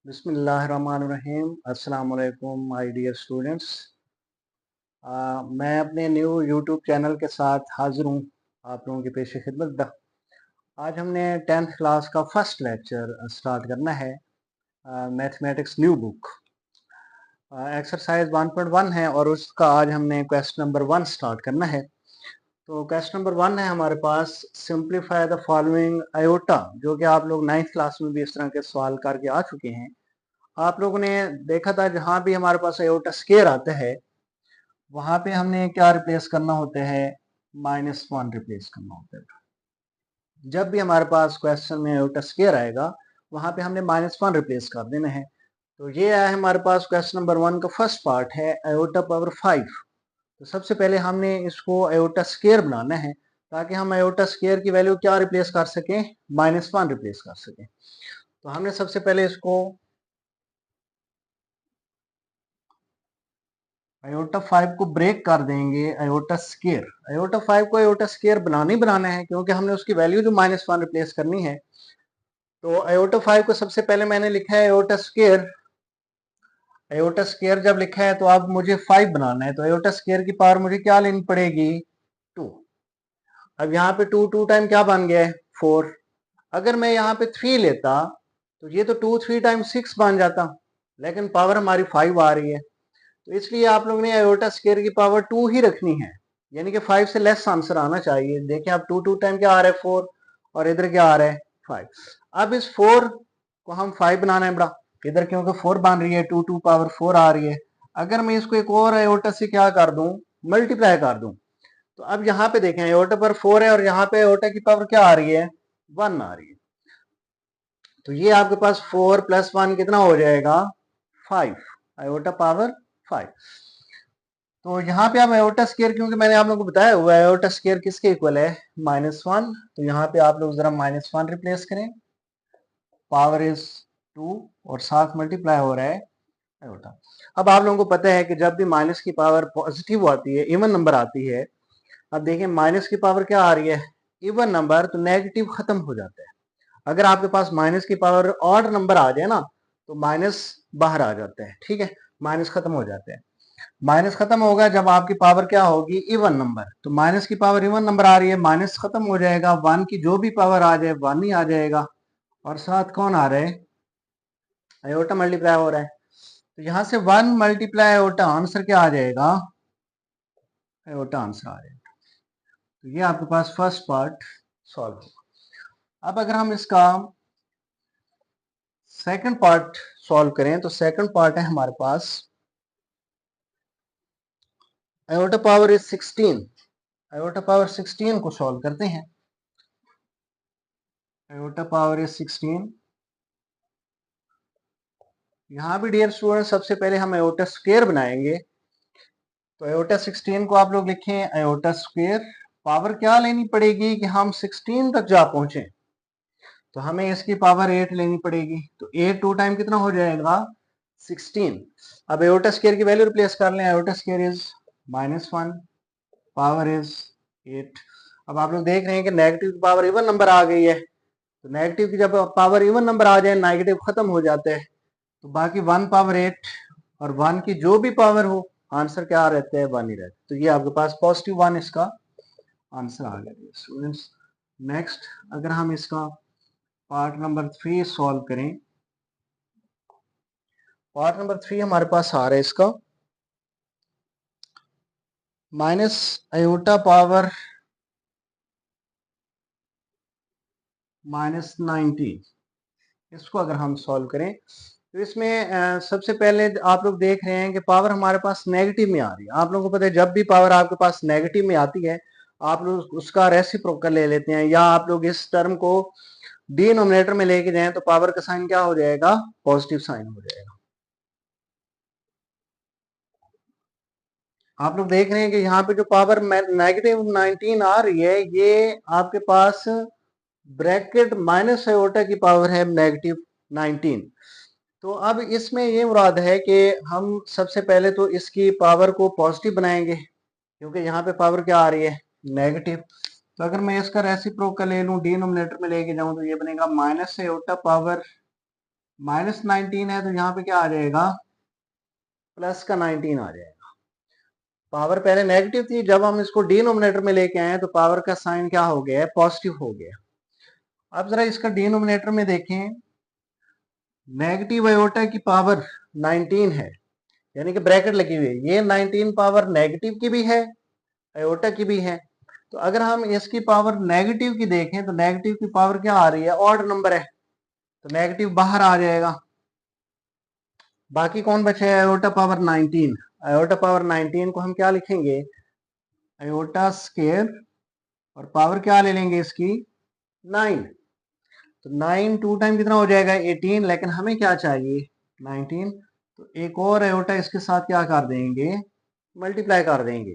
बिस्मिल्लाहिर्रहमानिर्रहीम। अस्सलाम वालेकुम माय डियर स्टूडेंट्स। मैं अपने न्यू यूट्यूब चैनल के साथ हाज़िर हूँ आप लोगों के पेश खिदमत। आज हमने 10th क्लास का फर्स्ट लेक्चर स्टार्ट करना है। मैथमेटिक्स न्यू बुक एक्सरसाइज 1.1 है और उसका आज हमने क्वेश्चन नंबर 1 स्टार्ट करना है। तो क्वेश्चन नंबर 1 है हमारे पास, सिंप्लीफाई द फॉलोइंग आयोटा, जो कि आप लोग 9th क्लास में भी इस तरह के सवाल करके आ चुके हैं। आप लोगों ने देखा था जहां भी हमारे पास आयोटा स्केयर आता है वहां पे हमने क्या रिप्लेस करना होता है, -1 रिप्लेस करना होता है। जब भी हमारे पास क्वेश्चन में आयोटा स्केयर आएगा वहां पे हमने -1 रिप्लेस कर देना है। तो ये है हमारे पास क्वेश्चन नंबर 1 का फर्स्ट पार्ट है आयोटा पावर 5। तो सबसे पहले हमने इसको आयोटा स्केयर बनाना है ताकि हम आयोटा स्केयर की वैल्यू क्या रिप्लेस कर सकें, -1 रिप्लेस कर सकें। तो हमने सबसे पहले इसको आयोटा 5 को ब्रेक कर देंगे आयोटा स्केयर। आयोटा 5 को आयोटा स्केयर बनाना ही बनाना है क्योंकि हमने उसकी वैल्यू जो -1 रिप्लेस करनी है। तो आयोटा 5 को सबसे पहले मैंने लिखा है आयोटा स्केयर। आयोटा स्केयर जब लिखा है तो अब मुझे 5 बनाना है, तो आयोटा स्केयर की पावर मुझे क्या लेनी पड़ेगी, 2। अब यहाँ पे 2 टाइम क्या बन गया है, 4। अगर मैं यहाँ पे 3 लेता तो ये तो 2 3 टाइम 6 बन जाता, लेकिन पावर हमारी 5 आ रही है। तो इसलिए आप लोगों ने आयोटा स्केयर की पावर 2 ही रखनी है, यानी कि 5 से लेस आंसर आना चाहिए। देखिए आप 2 टाइम क्या आ रहा है, 4, और इधर क्या आ रहा है, 5। अब इस 4 को हम 5 बनाना है बड़ा, इधर क्योंकि 4 बन रही है, 2 पावर 4 आ रही है। अगर मैं इसको एक और आयोटा से क्या कर दूं, मल्टीप्लाई कर दूं, तो अब यहाँ पे देखें आयोटा पर 4 है और यहाँ पे आयोटा की पावर क्या आ रही है, 1 आ रही है। तो ये आपके पास 4 + 1 कितना हो जाएगा, 5, आयोटा पावर 5। तो यहाँ पे आप आयोटा स्केयर, क्योंकि मैंने आप लोगों को बताया हुआ है आयोटा स्केयर किसके इक्वल है, -1। तो यहाँ पे आप लोग जरा -1 रिप्लेस करें, पावर इज 2 और साथ मल्टीप्लाई हो रहा है आयोटा। अब आप लोगों को पता है कि जब भी माइनस की पावर पॉजिटिव आती है, इवन नंबर आती है, अब देखिए माइनस की पावर क्या आ रही है, इवन नंबर, तो नेगेटिव खत्म हो जाता है। अगर आपके पास माइनस की पावर ऑड नंबर आ जाए ना तो माइनस बाहर आ जाता है, ठीक है, माइनस खत्म हो जाते हैं। माइनस खत्म होगा जब आपकी पावर क्या होगी, इवन नंबर। तो माइनस की पावर इवन नंबर आ रही है, माइनस खत्म हो जाएगा, 1 की जो भी पावर आ जाए 1 ही आ जाएगा, और साथ कौन आ रहा है, आयोटा मल्टीप्लाई हो रहा है। तो यहां से 1 मल्टीप्लाई आयोटा, आंसर क्या आ जाएगा, आयोटा आंसर आ जाएगा। तो ये आपके पास फर्स्ट पार्ट सॉल्व होगा। अब अगर हम इसका सेकंड पार्ट सॉल्व करें तो सेकंड पार्ट है हमारे पास iota power is 16। Iota power 16 को सॉल्व करते हैं। Iota power is 16। यहाँ भी डियर स्टूडेंट सबसे पहले हम आयोटा स्क्वायर बनाएंगे। तो आयोटा 16 को आप लोग लिखें आयोटा स्क्वायर। पावर क्या लेनी पड़ेगी कि हम 16 तक जा पहुंचे, तो हमें इसकी पावर 8 लेनी पड़ेगी। तो 8 2 टाइम कितना हो जाएगा, 16। अब आयोटा स्क्वायर की वैल्यू रिप्लेस कर लें, iota square is -1, power is 8। अब आप लोग देख रहे हैं कि नेगेटिव की पावर इवन नंबर आ गई है, तो नेगेटिव की जब पावर इवन नंबर आ जाए नेगेटिव खत्म हो जाता है। तो बाकी 1 पावर 8 और 1 की जो भी पावर हो, आंसर क्या रहता है, 1 ही रहता है। तो ये आपके पास +1 इसका आंसर आ गया स्टूडेंट्स। नेक्स्ट अगर हम इसका पार्ट नंबर 3 सॉल्व करें, पार्ट नंबर 3 हमारे पास आ रहा है इसका माइनस आयोटा पावर -19। इसको अगर हम सॉल्व करें तो इसमें सबसे पहले आप लोग देख रहे हैं कि पावर हमारे पास नेगेटिव में आ रही है। आप लोगों को पता है जब भी पावर आपके पास नेगेटिव में आती है आप लोग उसका रेसिप्रोकल ले लेते हैं, या आप लोग इस टर्म को डिनोमिनेटर में लेके जाएं तो पावर का साइन क्या हो जाएगा, पॉजिटिव साइन हो जाएगा। आप लोग देख रहे हैं कि यहाँ पे जो पावर -19 आ रही है, ये आपके पास ब्रैकेट माइनस आयोटा की पावर है -19। तो अब इसमें ये मुराद है कि हम सबसे पहले तो इसकी पावर को पॉजिटिव बनाएंगे, क्योंकि यहाँ पे पावर क्या आ रही है, नेगेटिव। तो अगर मैं इसका रेसिप्रोकल ले लूँ, डिनोमिनेटर में लेके जाऊँ, तो ये बनेगा माइनस आयोटा पावर -19 है तो यहाँ पे क्या आ जाएगा, प्लस का 19 आ जाएगा। पावर पहले नेगेटिव थी, जब हम इसको डिनोमिनेटर में लेके आए तो पावर का साइन क्या हो गया है, पॉजिटिव हो गया। अब जरा इसका डिनोमिनेटर में देखें, नेगेटिव आयोटा की पावर 19 है, यानी कि ब्रैकेट लगी हुई है, ये 19 पावर नेगेटिव की भी है, आयोटा की भी है। तो अगर हम इसकी पावर नेगेटिव की देखें तो नेगेटिव की पावर क्या आ रही है, ऑड नंबर है, तो नेगेटिव बाहर आ जाएगा। बाकी कौन बचे है, आयोटा पावर 19। आयोटा पावर 19 को हम क्या लिखेंगे, आयोटा स्केयर, और पावर क्या ले लेंगे इसकी, 9। तो 9 टू टाइम कितना हो जाएगा, 18, लेकिन हमें क्या चाहिए, 19। तो एक और आयोटा इसके साथ क्या कर देंगे, मल्टीप्लाई कर देंगे,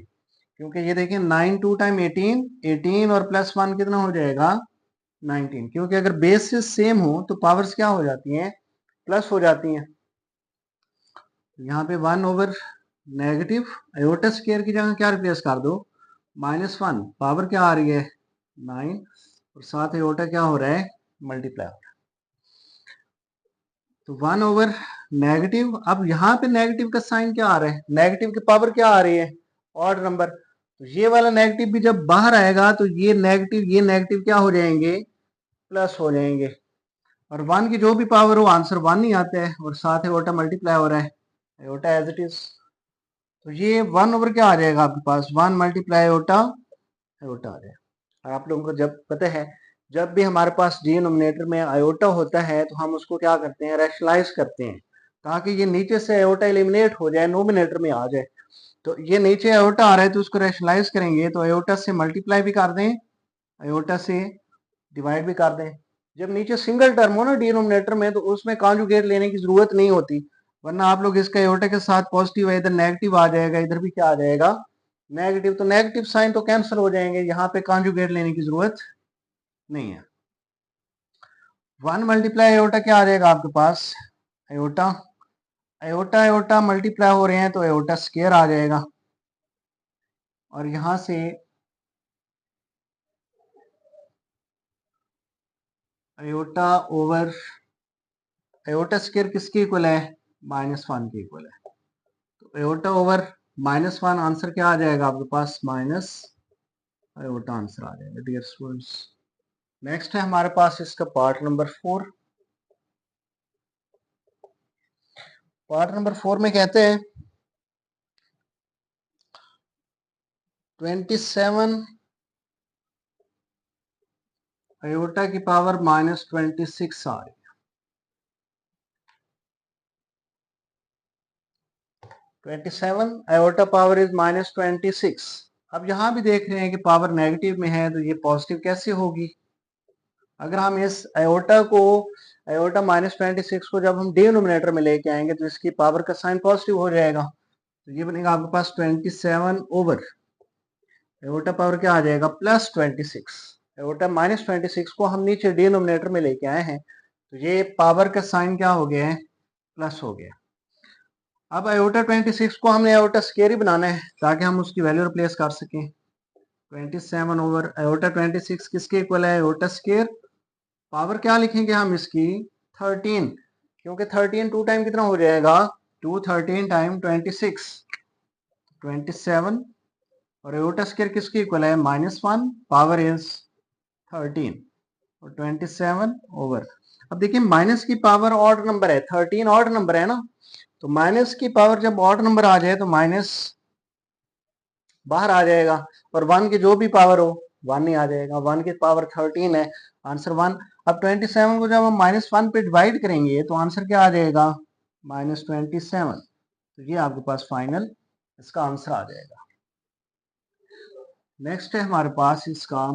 क्योंकि ये देखिए 9 टू टाइम 18, 18 और प्लस 1 कितना हो जाएगा, 19। क्योंकि अगर बेसिस सेम हो तो पावर्स क्या हो जाती हैं, प्लस हो जाती हैं। यहाँ पे 1 ओवर नेगेटिव आयोटा स्क्वायर की जगह क्या रिप्लेस कर दो, -1, पावर क्या आ रही है, 9, और साथ आयोटा क्या हो रहा है, मल्टीप्लाई हो रहा है। तो 1 ओवर नेगेटिव, अब यहाँ पे नेगेटिव का साइन क्या आ रहा है, नेगेटिव की पावर क्या आ रही है, ऑड नंबर। तो ये वाला नेगेटिव भी जब बाहर आएगा तो ये नेगेटिव क्या हो जाएंगे, प्लस हो जाएंगे। और 1 की जो भी पावर हो आंसर 1 ही आता है, और साथ आयोटा मल्टीप्लाई हो रहा है, आयोटा एज इट इज। तो ये 1 ओवर क्या आ जाएगा आपके पास, 1 मल्टीप्लाई आयोटा, आयोटा आ जाएगा। आप लोगों को जब पता है, जब भी हमारे पास डिनोमिनेटर में आयोटा होता है तो हम उसको क्या करते हैं, रैशनलाइज करते हैं, ताकि ये नीचे से आयोटा एलिमिनेट हो जाए, नोमिनेटर में आ जाए। तो ये नीचे आयोटा आ रहा है तो उसको रैशनलाइज करेंगे, तो आयोटा से मल्टीप्लाई भी कर दें, आयोटा से डिवाइड भी कर दें। जब नीचे सिंगल टर्म हो ना डिनोमिनेटर में, तो उसमें कॉन्जुगेट लेने की जरूरत नहीं होती, वरना आप लोग इसका आयोटा के साथ पॉजिटिव है, इधर नेगेटिव आ जाएगा, इधर भी क्या आ जाएगा, नेगेटिव। तो नेगेटिव साइन तो कैंसिल हो जाएंगे, यहाँ पे कॉन्जुगेट लेने की जरूरत नहीं है। 1 मल्टीप्लाई आयोटा क्या आ जाएगा आपके पास, आयोटा, आयोटा आयोटा मल्टीप्लाई हो रहे हैं तो आयोटा स्क्वायर आ जाएगा, और यहां से आयोटा ओवर आयोटा स्क्वायर किसके इक्वल है, -1 के इक्वल है। तो आयोटा ओवर -1 आंसर क्या आ जाएगा आपके पास, माइनस आयोटा आंसर आ जाएगा डियर स्टूडेंट्स। नेक्स्ट है हमारे पास इसका पार्ट नंबर 4। पार्ट नंबर 4 में कहते हैं 27 आयोटा की पावर -26 आ रही है, 27 आयोटा पावर इज -26। अब यहां भी देख रहे हैं कि पावर नेगेटिव में है, तो ये पॉजिटिव कैसे होगी। अगर हम इस आयोटा -26 को जब हम डिनोमिनेटर में लेके आएंगे तो इसकी पावर का साइन पॉजिटिव हो जाएगा, तो ये बनेगा आपके पास 27 ओवर आयोटा पावर क्या आ जाएगा, +26। आयोटा -26 को हम नीचे डिनोमिनेटर में लेके आए हैं, तो ये पावर का साइन क्या हो गया है, प्लस हो गया। अब आयोटा 26 को हमने आयोटा स्क्वायर ही बनाना है, ताकि हम उसकी वैल्यू रिप्लेस कर सकें। 27 ओवर आयोटा 26 किसके इक्वल है, आयोटा स्क्वायर, पावर क्या लिखेंगे हम इसकी, 13, क्योंकि 13 टू टाइम कितना हो जाएगा, 2 13 टाइम 26, 27, और आयोटा स्क्वायर किसके इक्वल है, -1, पावर इज 13, और 27 ओवर। अब देखिए माइनस की पावर ऑड नंबर है, 13 ऑड नंबर है ना, तो माइनस की पावर जब ऑड नंबर आ जाए तो माइनस बाहर आ जाएगा, और 1 की जो भी पावर हो 1 ही आ जाएगा। 1 की पावर 13 है, आंसर 1। अब 27 को जब हम -1 पे डिवाइड करेंगे तो आंसर क्या आ जाएगा, -27। तो ये आपके पास फाइनल इसका आंसर आ जाएगा। नेक्स्ट है हमारे पास इसका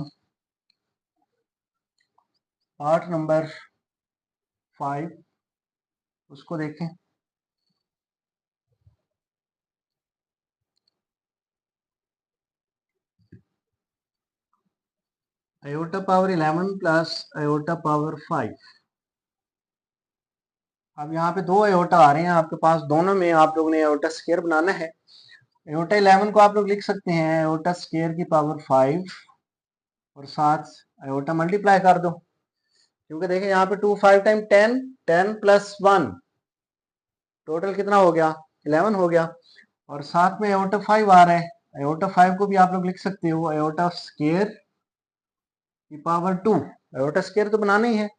पार्ट नंबर 5, उसको देखें। Iota power 11 plus iota power 5। अब यहाँ पे दो आयोटा आ रहे हैं आपके पास, दोनों में आप लोगों ने आयोटा स्क्वायर बनाना है। आयोटा 11 को आप लोग लिख सकते हैं आयोटा स्क्वायर की पावर 5, और साथ आयोटा मल्टीप्लाई कर दो। क्योंकि देखें यहाँ पे 2 5 टाइम 10, 10 प्लस 1 टोटल कितना हो गया, 11 हो गया। और साथ में आयोटा 5 आ रहा है, आयोटा 5 को भी आप लोग लिख सकते हो आयोटा स्केयर की पावर 2। आयोटा स्केयर तो बनाना ही है,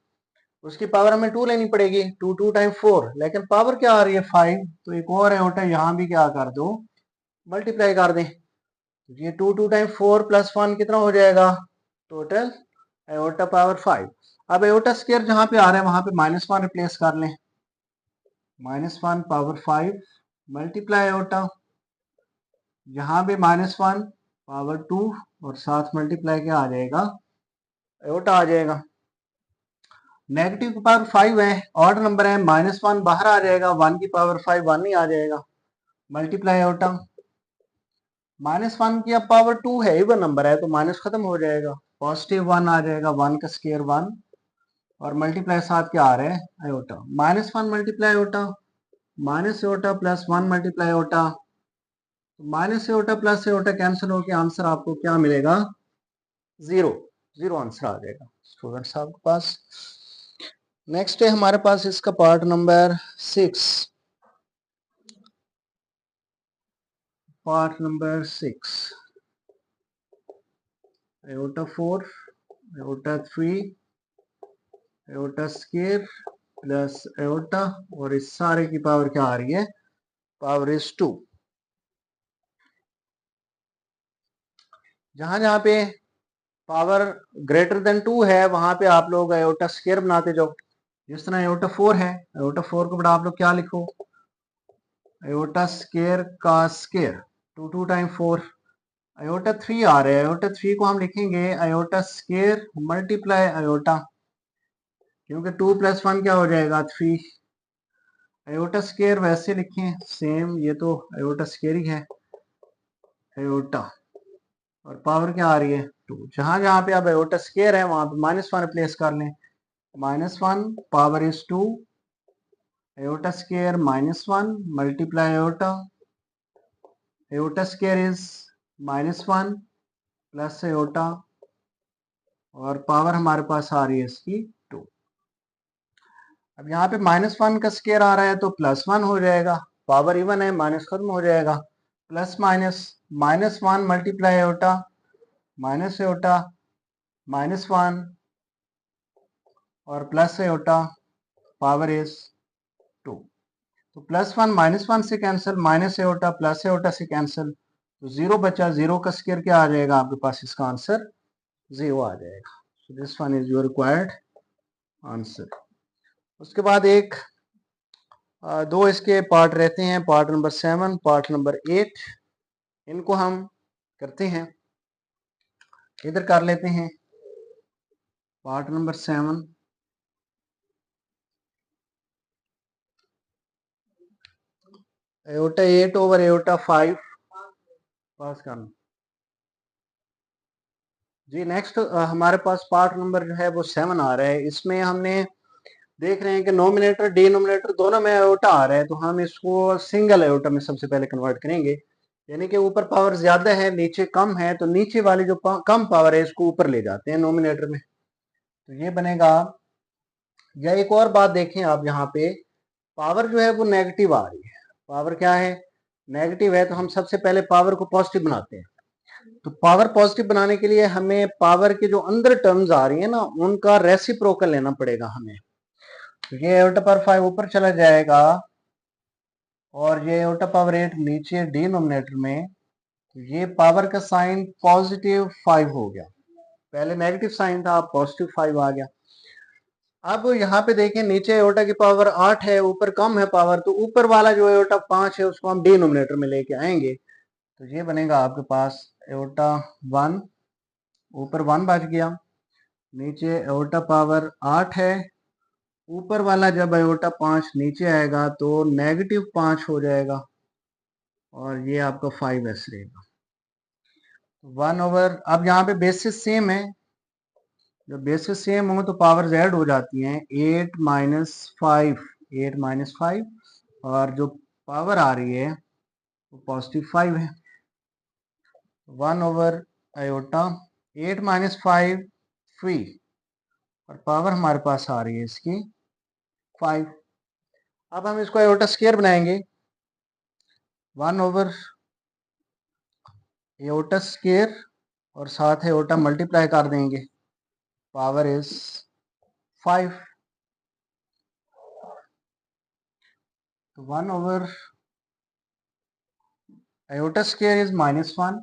उसकी पावर हमें 2 लेनी पड़ेगी, 2 2 टाइम 4, लेकिन पावर क्या आ रही है 5, तो एक और आयोटा यहाँ भी क्या कर दो, मल्टीप्लाई कर दें। तो ये 2 2 टाइम 4 प्लस 1 कितना हो जाएगा, टोटल आयोटा पावर 5। अब आयोटा स्केयर जहां पे आ रहा है वहां पे -1 रिप्लेस कर लें, -1 पावर 5 मल्टीप्लाई आयोटा, यहाँ पे -1 पावर 2 और साथ मल्टीप्लाई क्या आ जाएगा, आयोटा आ जाएगा। नेगेटिव की पावर 5 है, ऑड नंबर है, -1 बाहर आ जाएगा, 1 की पावर 5 1 ही आ जाएगा, मल्टीप्लाई आयोटा। -1 की अब पावर 2 है, इवन नंबर है तो माइनस खत्म हो जाएगा, +1 आ जाएगा, 1 का स्केयर 1 और मल्टीप्लाई साथ क्या आ रहा है, iota. -1 multiply iota, minus iota plus 1 multiply iota, minus iota plus iota cancel होकर आंसर आपको क्या मिलेगा, 0, 0 आंसर आ जाएगा स्टूडेंट्स आपके पास। नेक्स्ट है हमारे पास इसका part number 6, part number 6, iota 4, iota 3, iota square plus iota, और इस सारे की पावर क्या आ रही है, पावर इज 2। जहां जहां पे पावर ग्रेटर देन 2 है वहां पे आप लोग आयोटा स्केयर बनाते जाओ। जिस तरह आयोटा 4 है, आयोटा 4 को बड़ा आप लोग क्या लिखो, आयोटा स्केयर का स्केयर 2 2 टाइम 4। आयोटा 3 आ रहा है, आयोटा 3 को हम लिखेंगे आयोटा स्केयर मल्टीप्लाई आयोटा, क्योंकि 2 प्लस 1 क्या हो जाएगा 3। आयोटा स्केयर वैसे लिखें सेम, ये तो आयोटा स्केयर ही है आयोटा, और पावर क्या आ रही है 2। जहां जहां पे अब आयोटा स्केयर है वहां पे -1 रिप्लेस कर लें, -1 power is 2, iota square -1 multiply iota, iota square is -1 plus iota, और पावर हमारे पास आ रही है इसकी 2। अब यहाँ पे -1 का स्केयर आ रहा है तो +1 हो जाएगा, पावर इवन है, माइनस खत्म हो जाएगा, plus minus, -1 multiply iota, minus iota, -1 और प्लस आयोटा, पावर इज 2। तो +1 -1 से cancel, minus iota plus iota से कैंसिल, तो 0 बचा, 0 का स्केयर क्या आ जाएगा आपके पास, इसका आंसर 0 आ जाएगा। So this one is your required answer. उसके बाद एक दो इसके पार्ट रहते हैं, पार्ट नंबर 7, पार्ट नंबर 8, इनको हम करते हैं, इधर कर लेते हैं। Part number 7, iota 8 over iota 5 पास करना जी। नेक्स्ट हमारे पास पार्ट नंबर जो है वो 7 आ रहा है। इसमें हमने देख रहे हैं कि नोमिनेटर डिनोमिनेटर दोनों में आयोटा आ रहा है, तो हम इसको सिंगल आयोटा में सबसे पहले कन्वर्ट करेंगे, यानी कि ऊपर पावर ज्यादा है नीचे कम है, तो नीचे वाली जो कम पावर है इसको ऊपर ले जाते हैं नोमिनेटर में, तो ये बनेगा। या एक और बात देखें आप, यहाँ पे पावर जो है वो नेगेटिव आ रही है, पावर क्या है, नेगेटिव है, तो हम सबसे पहले पावर को पॉजिटिव बनाते हैं। तो पावर पॉजिटिव बनाने के लिए हमें पावर के जो अंदर टर्म्स आ रही है ना उनका रेसिप्रोकल लेना पड़ेगा हमें। तो ये आयोटा पावर 5 ऊपर चला जाएगा और ये आयोटा पावर 8 नीचे डिनोमिनेटर में, तो ये पावर का साइन +5 हो गया, पहले नेगेटिव साइन था, +5 आ गया। अब यहाँ पे देखें नीचे आयोटा की पावर 8 है, ऊपर कम है पावर, तो ऊपर वाला जो आयोटा 5 है उसको हम डिनोमिनेटर में लेके आएंगे, तो ये बनेगा आपके पास आयोटा 1, ऊपर 1 बच गया, नीचे आयोटा पावर 8 है, ऊपर वाला जब आयोटा 5 नीचे आएगा तो -5 हो जाएगा, और ये आपका 5s रहेगा 1 ओवर। अब यहाँ पे बेसिस सेम है, जब बेसिस सेम हो तो पावर z हो जाती हैं 8 - 5, 8 - 5, और जो पावर आ रही है वो +5 है, 1 ओवर आयोटा 8 - 5 3, और पावर हमारे पास आ रही है इसकी 5। अब हम इसको आयोटा स्क्वायर बनाएंगे, 1/, आयोटा स्क्वायर और साथ आयोटा मल्टीप्लाई कर देंगे, पावर इज 5। तो 1/, iota square is -1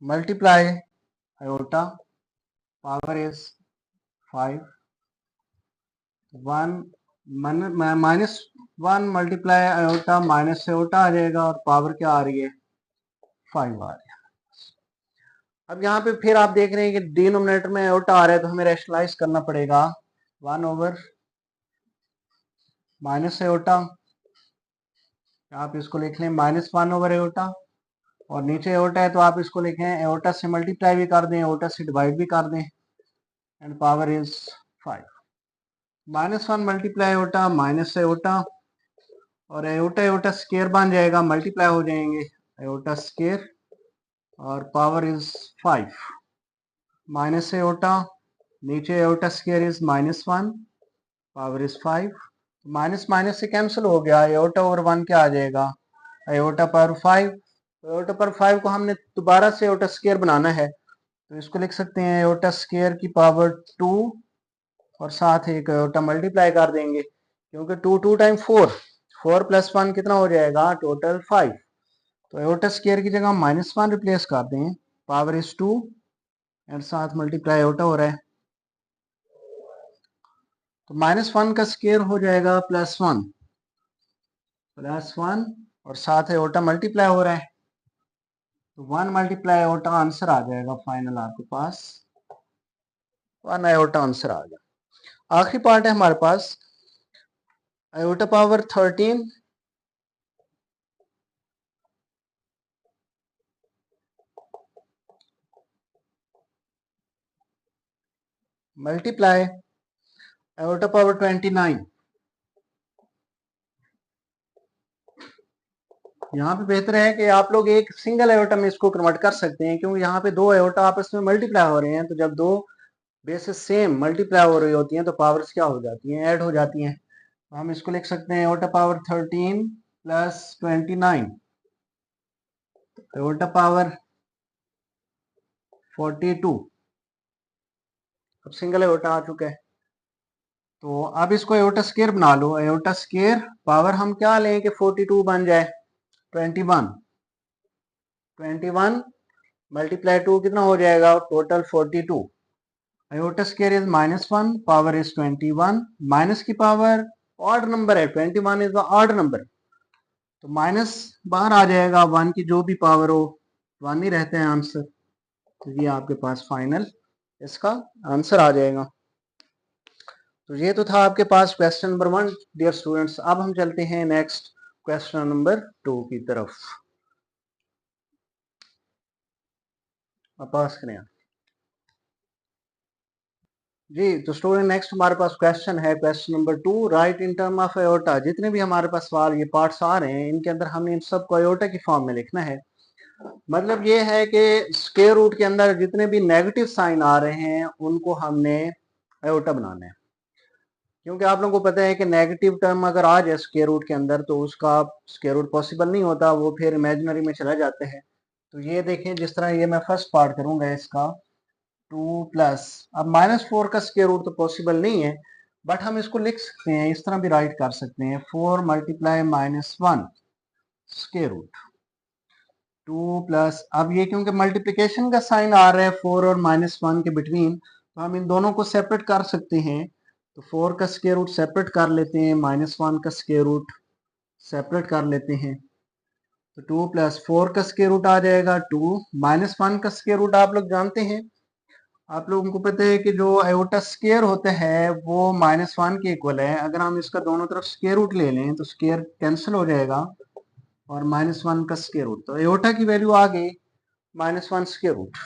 multiply iota, power is 5। 1 -1 multiply iota minus iota आ जाएगा और पावर क्या आ रही है 5 आ रही है। अब यहाँ पे फिर आप देख रहे हैं कि डिनोमिनेटर में आयोटा आ रहा है तो हमें रैशनलाइज करना पड़ेगा, 1/, माइनस आयोटा, आप इसको लिख लें -1/, आयोटा, और नीचे आयोटा है तो आप इसको लिखें आयोटा से मल्टीप्लाई भी कर दें, आयोटा से डिवाइड भी कर दें, and power is 5। -1 multiply iota minus iota, और आयोटा आयोटा स्क्वायर बन जाएगा, मल्टीप्लाई हो जाएंगे आयोटा स्क्वायर और पावर इज 5। माइनस आयोटा, नीचे iota square is -1, power is 5। Minus minus से कैंसिल हो गया, आयोटा ओवर 1 क्या आ जाएगा, आयोटा पावर 5। तो आयोटा पावर 5 को हमने दोबारा से आयोटा स्क्वायर बनाना है तो इसको लिख सकते हैं आयोटा स्क्वायर की पावर 2 और साथ एक आयोटा मल्टीप्लाई कर देंगे, क्योंकि 2 टाइम 4 + 1 कितना हो जाएगा टोटल 5। तो आयोटा स्क्वायर की जगह -1 रिप्लेस कर दें, पावर इज 2 एंड साथ मल्टीप्लाई आयोटा हो रहा है, तो -1 का स्क्वायर हो जाएगा +1 और साथ आयोटा मल्टीप्लाई हो रहा है, तो 1 मल्टीप्लाई आयोटा आंसर आ जाएगा फाइनल आपके पास 1 आयोटा आंसर आ गया। आखिरी पार्ट है हमारे पास iota power 13 multiply iota power 29। यहाँ पे बेहतर है कि आप लोग एक सिंगल आयोटा में इसको कन्वर्ट कर सकते हैं, क्योंकि यहाँ पे दो आयोटा आपस में मल्टीप्लाई हो रहे हैं, तो जब दो बेसिस सेम मल्टीप्लाई हो रही होती हैं तो पावर्स क्या हो जाती हैं, ऐड हो जाती हैं। तो हम इसको लिख सकते हैं आयोटा पावर 13 + 29, आयोटा पावर 42। अब सिंगल आयोटा आ चुका है, तो अब इसको आयोटा स्क्वायर बना लो, आयोटा स्क्वायर पावर हम क्या लें कि 42 बन जाए 21 मल्टीप्लाई 2 कितना हो जाएगा total 42। Iota square is -1, power is 21, minus की पावर ऑड नंबर है, 21 इज द ऑड नंबर, तो माइनस बाहर आ जाएगा, 1 की जो भी पावर हो 1 ही रहते हैं आंसर, तो ये आपके पास फाइनल इसका आंसर आ जाएगा। तो ये तो था आपके पास क्वेश्चन नंबर 1 डियर स्टूडेंट्स। अब हम चलते हैं नेक्स्ट क्वेश्चन नंबर 2 की तरफ। पास करें जी। तो स्टूडेंट नेक्स्ट हमारे पास क्वेश्चन है question number 2, right in term of iota. जितने भी हमारे पास सवाल ये पार्ट्स आ रहे हैं इनके अंदर हमने इन सबको आयोटा की फॉर्म में लिखना है। मतलब ये है कि स्क्वायर रूट के अंदर जितने भी नेगेटिव साइन आ रहे हैं उनको हमने आयोटा बनाना है, क्योंकि आप लोगों को पता है कि नेगेटिव टर्म अगर आ जाए स्क्वायर रूट के अंदर तो उसका स्क्वायर रूट पॉसिबल नहीं होता, वो फिर इमेजिनरी में चला जाते हैं। तो ये देखें, जिस तरह ये मैं फर्स्ट पार्ट करूंगा इसका 2+, अब -4 का स्क्वायर रूट तो पॉसिबल नहीं है, बट हम इसको लिख सकते हैं, इस तरह भी राइट कर सकते हैं, 4 मल्टीप्लाई -1 स्क्वायर रूट 2+, अब ये क्योंकि मल्टीप्लिकेशन का साइन आ रहा है 4 और -1 के बिटवीन, तो हम इन दोनों को सेपरेट कर सकते हैं। तो 4 का स्क्वायर रूट सेपरेट कर लेते हैं, -1 का स्क्वायर रूट सेपरेट कर लेते हैं, तो 2 + 4 का स्क्वायर रूट आ जाएगा 2, -1 का स्क्वायर रूट आप लोग जानते हैं, आप लोगों को पता है कि जो आयोटा स्क्वायर होता है वो -1 के इक्वल है। अगर हम इसका दोनों तरफ स्क्वायर रूट ले लें तो स्क्वायर कैंसिल हो जाएगा और -1 का स्क्वायर रूट, तो आयोटा की वैल्यू आ गई -1 स्क्वायर रूट,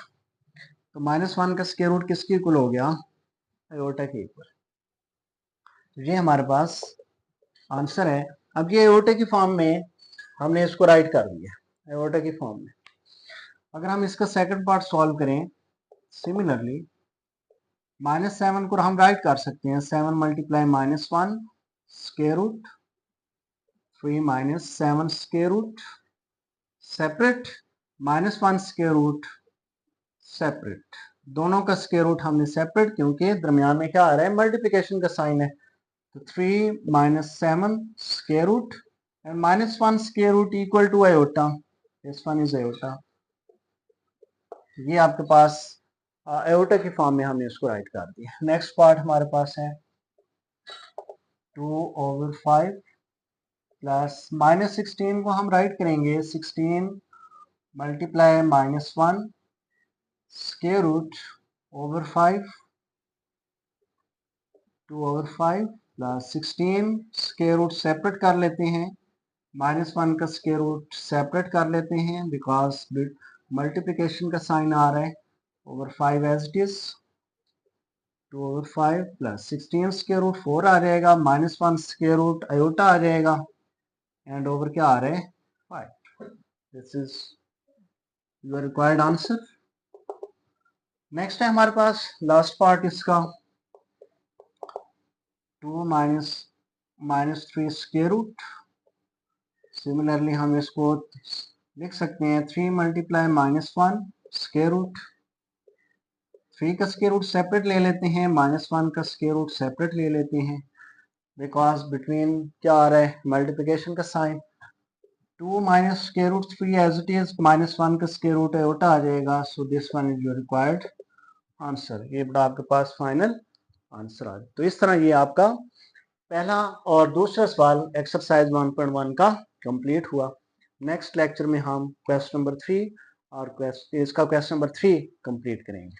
तो -1 का स्क्वायर रूट किसके इक्वल हो गया, आयोटा के इक्वल। तो ये हमारे पास आंसर है। अब ये आयोटा की फॉर्म में हमने इसको राइट कर दिया आयोटा की फॉर्म में। अगर हम इसका सेकंड पार्ट सॉल्व करें सिमिलरली, -7 को हम राइट कर सकते हैं 7 multiply -1 square root 3 -7 square root separate -1 square root separate. दोनों का स्क्वायर रूट हमने सेपरेट, क्योंकि दरमियान में क्या आ रहा है, मल्टीप्लिकेशन का साइन है। तो 3 -7 square root and -1 square root equal to iota, this one is iota. ये आपके पास आयोटा की फॉर्म में हमने इसको राइट कर दिया। नेक्स्ट पार्ट हमारे पास है 2/5 प्लस -16 को हम राइट करेंगे 16 multiply -1 square root over 5 2/5 plus 16 square root separate कर लेते हैं, -1 का स्क्वायर रूट सेपरेट कर लेते हैं बिकॉज मल्टीप्लिकेशन का साइन आ रहा है, over 5 as it is 2/5 plus 16 square root 4 आ जाएगा, -1 स्क्वायर रूट आयोटा आ जाएगा एंड ओवर क्या आ रहा है 5। This is your required answer. Next है हमारे पास लास्ट पार्ट इसका 2 -3 स्क्वायर रूट। सिमिलरली हम इसको लिख सकते हैं 3 मल्टीप्लाई -1 स्क्वायर रूट। 3 का स्क्वायर रूट सेपरेट ले लेते हैं, -1 का स्क्वायर रूट सेपरेट ले लेते हैं बिकॉज बिटवीन क्या आ रहा है, मल्टीप्लिकेशन का sign. 2 minus square root 3 as it is, -1 का स्क्वायर रूट आयोटा आ जाएगा। So this one is your required answer. ये बड़ा आपके पास फाइनल आंसर आ जाए। तो इस तरह ये आपका पहला और दूसरा सवाल एक्सरसाइज 1.1 का कंप्लीट हुआ। नेक्स्ट लेक्चर में हम क्वेश्चन नंबर 3 और इसका क्वेश्चन नंबर 3 कंप्लीट करेंगे।